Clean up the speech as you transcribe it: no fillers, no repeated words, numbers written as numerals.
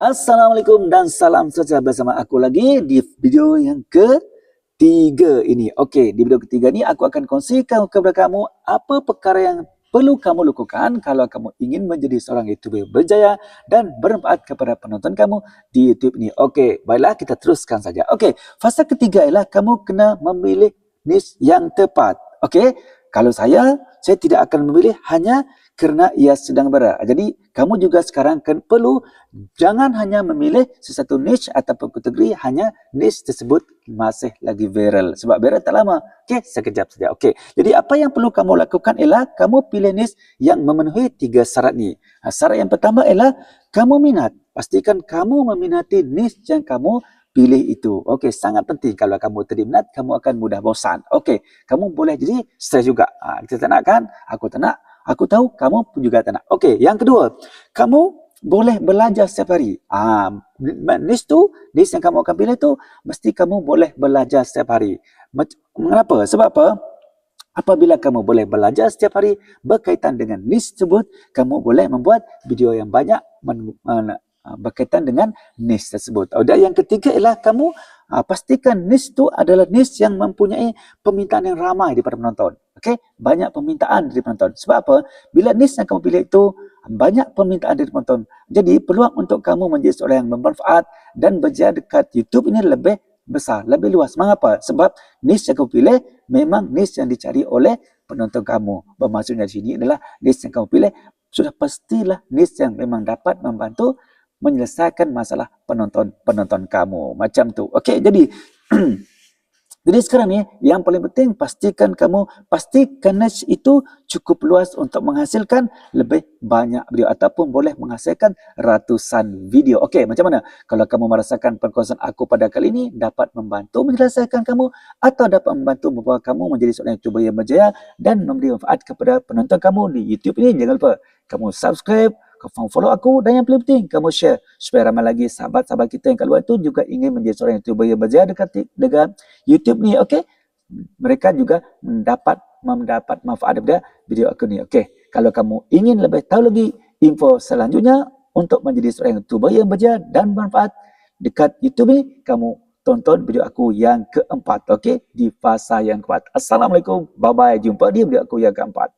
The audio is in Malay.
Assalamualaikum dan salam sejahtera bersama aku lagi di video yang ketiga ini. Okey, di video ketiga ni aku akan kongsikan kepada kamu apa perkara yang perlu kamu lakukan kalau kamu ingin menjadi seorang YouTuber berjaya dan bermanfaat kepada penonton kamu di YouTube ini. Okey, baiklah kita teruskan saja. Okey, fasa ketiga ialah kamu kena memilih niche yang tepat. Okey, kalau saya tidak akan memilih hanya kerana ia sedang viral. Jadi, kamu juga sekarang perlu jangan hanya memilih sesuatu niche ataupun kategori, hanya niche tersebut masih lagi viral. Sebab viral tak lama. Okey, sekejap saja. Okey, jadi apa yang perlu kamu lakukan ialah kamu pilih niche yang memenuhi 3 syarat ni. Syarat yang pertama ialah kamu minat. Pastikan kamu meminati niche yang kamu pilih itu. Okey, sangat penting. Kalau kamu tidak minat, kamu akan mudah bosan. Okey, kamu boleh jadi stres juga. Kita tak nak kan? Aku tak nak. Aku tahu kamu pun juga tak nak. Okey, yang kedua, kamu boleh belajar setiap hari. Niche yang kamu akan pilih tu, mesti kamu boleh belajar setiap hari. Mengapa? Sebab apa? Apabila kamu boleh belajar setiap hari berkaitan dengan niche tersebut, kamu boleh membuat video yang banyak berkaitan dengan niche tersebut. Dan yang ketiga ialah kamu pastikan niche tu adalah niche yang mempunyai permintaan yang ramai daripada penonton. Okey, banyak permintaan dari penonton. Sebab apa? Bila niche yang kamu pilih itu banyak permintaan dari penonton, jadi peluang untuk kamu menjadi seorang yang bermanfaat dan berjaya dekat YouTube ini lebih besar, lebih luas. Mengapa? Sebab niche yang kamu pilih memang niche yang dicari oleh penonton kamu. Bermaksudnya di sini adalah niche yang kamu pilih sudah pastilah niche yang memang dapat membantu menyelesaikan masalah penonton kamu. Macam tu. Okey, jadi jadi sekarang ni yang paling penting pastikan niche itu cukup luas untuk menghasilkan lebih banyak video ataupun boleh menghasilkan ratusan video. Okey, macam mana? Kalau kamu merasakan perkongsian aku pada kali ini dapat membantu menyelesaikan kamu atau dapat membantu membawa kamu menjadi seorang YouTuber yang berjaya dan memberi manfaat kepada penonton kamu di YouTube ini, jangan lupa kamu subscribe, kamu follow aku, dan yang paling penting kamu share supaya ramai lagi sahabat-sahabat kita yang kat luar itu juga ingin menjadi seorang YouTuber yang berjaya dekat YouTube ni. Okey, mereka juga mendapat manfaat daripada video aku ni. Okey, kalau kamu ingin lebih tahu lagi info selanjutnya untuk menjadi seorang YouTuber yang berjaya dan bermanfaat dekat YouTube ni, kamu tonton video aku yang keempat. Okey, di fasa yang keempat. Assalamualaikum, bye bye, jumpa di video aku yang keempat.